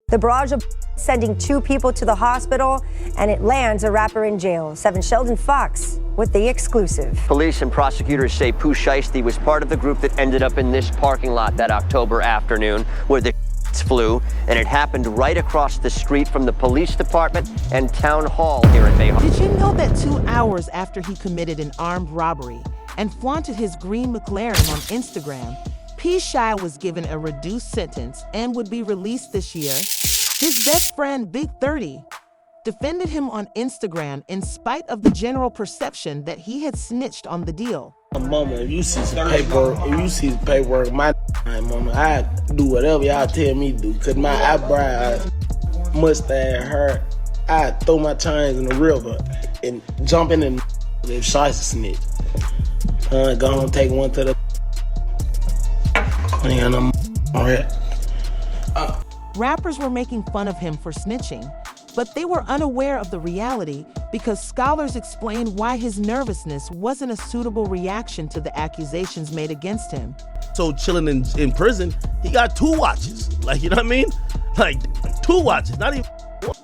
The barrage of sending 2 people to the hospital, and it lands a rapper in jail. 7 Sheldon Fox with the exclusive. Police and prosecutors say Pooh Shiesty was part of the group that ended up in this parking lot that October afternoon where the flew, and it happened right across the street from the police department and town hall here in Bay Harbor. Did you know that 2 hours after he committed an armed robbery and flaunted his green McLaren on Instagram, P. Shy was given a reduced sentence and would be released this year? His best friend, Big 30, defended him on Instagram in spite of the general perception that he had snitched on the deal. Mama, if you see some paperwork, my mama, I do whatever y'all tell me to do. Cause my eyebrows, mustache, hair, I throw my chains in the river and jump in and if Shy's a snitch. Go and take one to the I ain't got no alright. Rappers were making fun of him for snitching, but they were unaware of the reality because scholars explained why his nervousness wasn't a suitable reaction to the accusations made against him. So chilling in prison, he got 2 watches. Like, you know what I mean? Like 2 watches, not even.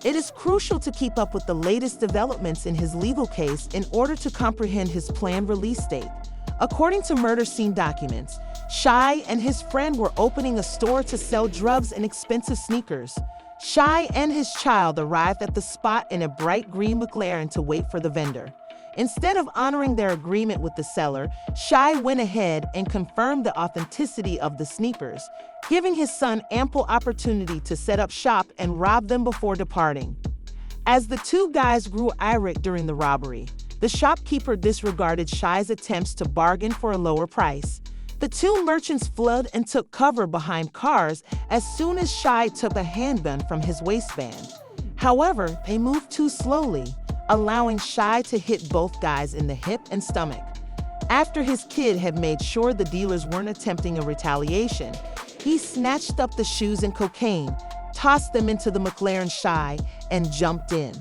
It is crucial to keep up with the latest developments in his legal case in order to comprehend his planned release date. According to murder scene documents, Shy and his friend were opening a store to sell drugs and expensive sneakers. Shy and his child arrived at the spot in a bright green McLaren to wait for the vendor. Instead of honoring their agreement with the seller, Shy went ahead and confirmed the authenticity of the sneakers, giving his son ample opportunity to set up shop and rob them before departing. As the 2 guys grew irate during the robbery, the shopkeeper disregarded Shy's attempts to bargain for a lower price. The 2 merchants fled and took cover behind cars as soon as Shy took a handgun from his waistband. However, they moved too slowly, allowing Shy to hit both guys in the hip and stomach. After his kid had made sure the dealers weren't attempting a retaliation, he snatched up the shoes and cocaine, tossed them into the McLaren Shy, and jumped in.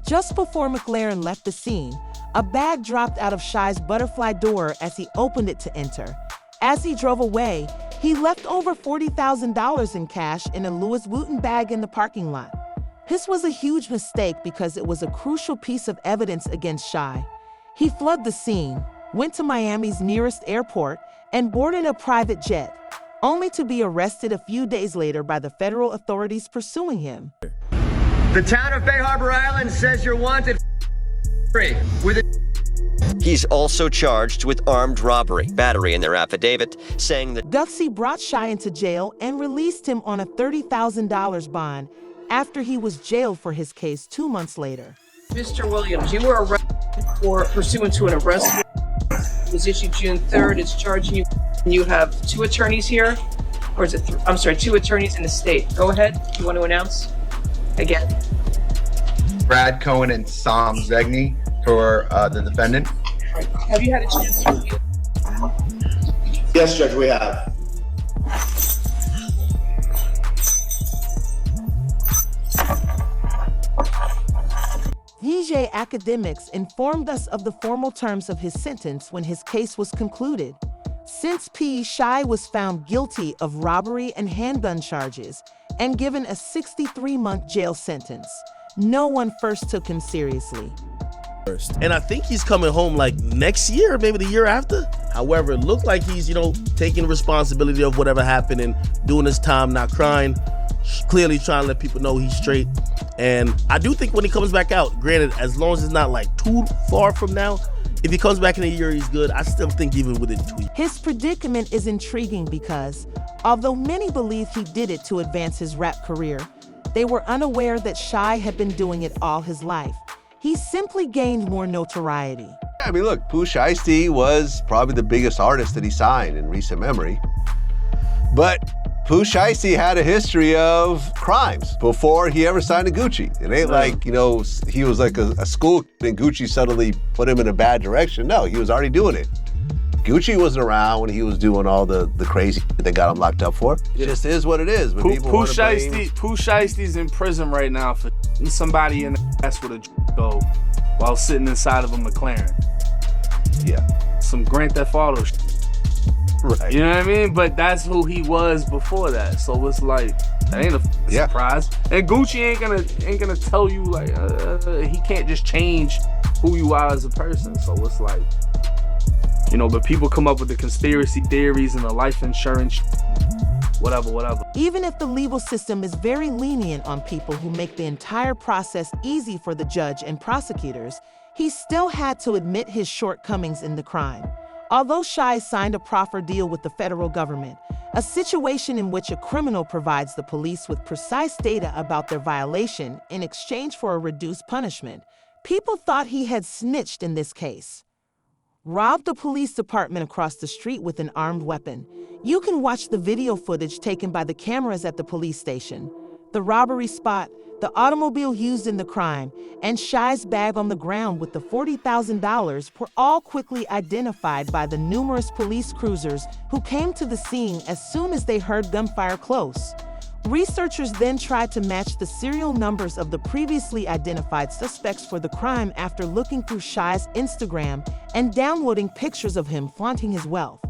Just before McLaren left the scene, a bag dropped out of Shy's butterfly door as he opened it to enter. As he drove away, he left over $40,000 in cash in a Louis Vuitton bag in the parking lot. This was a huge mistake because it was a crucial piece of evidence against Shy. He fled the scene, went to Miami's nearest airport, and boarded a private jet, only to be arrested a few days later by the federal authorities pursuing him. The town of Bay Harbor Island says you're wanted with it. He's also charged with armed robbery, battery in their affidavit, saying that Gutsy brought Shy into jail and released him on a $30,000 bond after he was jailed for his case 2 months later. Mr. Williams, you were arrested for pursuant to an arrest warrant. It was issued June 3rd. It's charging you. You have 2 attorneys here, or is it? I'm sorry, 2 attorneys in the state. Go ahead. You want to announce again? Brad Cohen and Sam Zegny for the defendant. Have you had a chance to review? Yes, Judge, we have. VJ Academics informed us of the formal terms of his sentence when his case was concluded. Since P. Shy was found guilty of robbery and handgun charges and given a 63-month jail sentence, no one first took him seriously. And I think he's coming home like next year, maybe the year after. However, it looked like he's, taking responsibility of whatever happened and doing his time, not crying, clearly trying to let people know he's straight. And I do think when he comes back out, granted, as long as it's not like too far from now, if he comes back in a year, he's good. I still think even within 2 years. His predicament is intriguing because, although many believe he did it to advance his rap career, they were unaware that Shy had been doing it all his life. He simply gained more notoriety. I mean, look, Pooh Shiesty was probably the biggest artist that he signed in recent memory. But Pooh Shiesty had a history of crimes before he ever signed to Gucci. It ain't like, he was like a school kid and Gucci suddenly put him in a bad direction. No, he was already doing it. Gucci wasn't around when he was doing all the crazy shit they got him locked up for. It just is what it is. But Pooh Shiesty's in prison right now for somebody in the ass with a go while sitting inside of a McLaren. Yeah. Some Grand Theft Auto shit. Right. You know what I mean? But that's who he was before that. So it's like, that ain't a surprise. And Gucci ain't gonna tell you like he can't just change who you are as a person. So it's like, you know, but people come up with the conspiracy theories and the life insurance, whatever. Even if the legal system is very lenient on people who make the entire process easy for the judge and prosecutors, he still had to admit his shortcomings in the crime. Although Shy signed a proffer deal with the federal government, a situation in which a criminal provides the police with precise data about their violation in exchange for a reduced punishment, people thought he had snitched in this case. Robbed a police department across the street with an armed weapon. You can watch the video footage taken by the cameras at the police station. The robbery spot, the automobile used in the crime, and Shy's bag on the ground with the $40,000 were all quickly identified by the numerous police cruisers who came to the scene as soon as they heard gunfire close. Researchers then tried to match the serial numbers of the previously identified suspects for the crime after looking through Shy's Instagram and downloading pictures of him flaunting his wealth.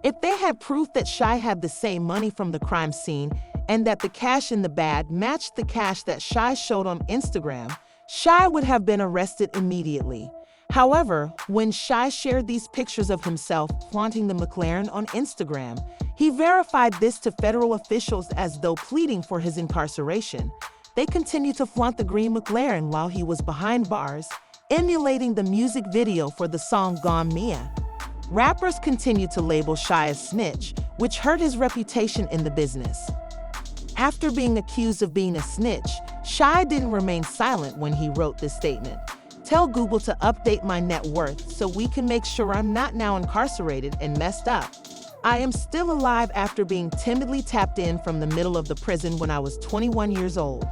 If they had proof that Shy had the same money from the crime scene and that the cash in the bag matched the cash that Shy showed on Instagram, Shy would have been arrested immediately. However, when Shy shared these pictures of himself flaunting the McLaren on Instagram, he verified this to federal officials as though pleading for his incarceration. They continued to flaunt the green McLaren while he was behind bars, emulating the music video for the song Gone Mia. Rappers continued to label Shy as snitch, which hurt his reputation in the business. After being accused of being a snitch, Shy didn't remain silent when he wrote this statement. Tell Google to update my net worth so we can make sure I'm not now incarcerated and messed up. I am still alive after being timidly tapped in from the middle of the prison when I was 21 years old.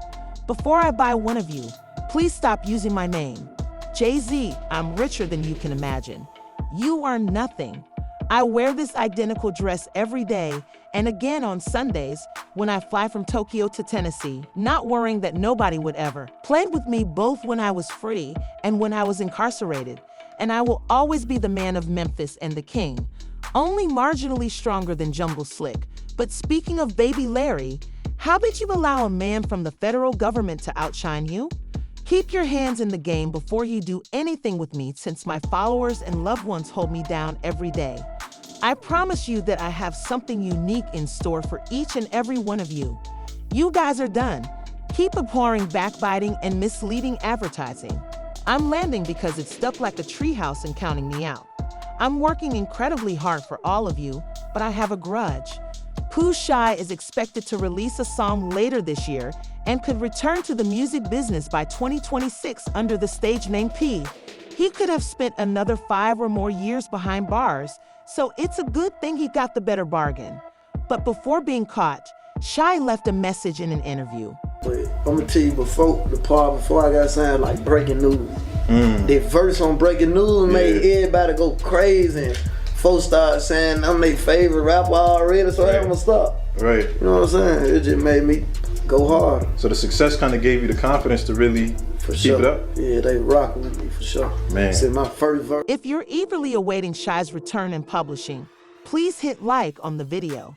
Before I buy one of you, please stop using my name. Jay-Z, I'm richer than you can imagine. You are nothing. I wear this identical dress every day and again on Sundays when I fly from Tokyo to Tennessee, not worrying that nobody would ever. Played with me both when I was free and when I was incarcerated, and I will always be the man of Memphis and the king, only marginally stronger than Jungle Slick. But speaking of Baby Larry, how did you allow a man from the federal government to outshine you? Keep your hands in the game before you do anything with me, since my followers and loved ones hold me down every day. I promise you that I have something unique in store for each and every one of you. You guys are done. Keep abhorring backbiting and misleading advertising. I'm landing because it's stuck like a treehouse and counting me out. I'm working incredibly hard for all of you, but I have a grudge. Pooh Shy is expected to release a song later this year and could return to the music business by 2026 under the stage name P. He could have spent another 5 or more years behind bars, so it's a good thing he got the better bargain. But before being caught, Shy left a message in an interview. But I'm gonna tell you before I got signed, like breaking news. The verse on breaking news made everybody go crazy. And folks started saying I'm their favorite rapper already, so I'm gonna stop. Right. You know what I'm saying? It just made me go hard. So the success kind of gave you the confidence to really keep it up? Yeah, they rock with me for sure. Man. It's my first verse. If you're eagerly awaiting Shy's return in publishing, please hit like on the video.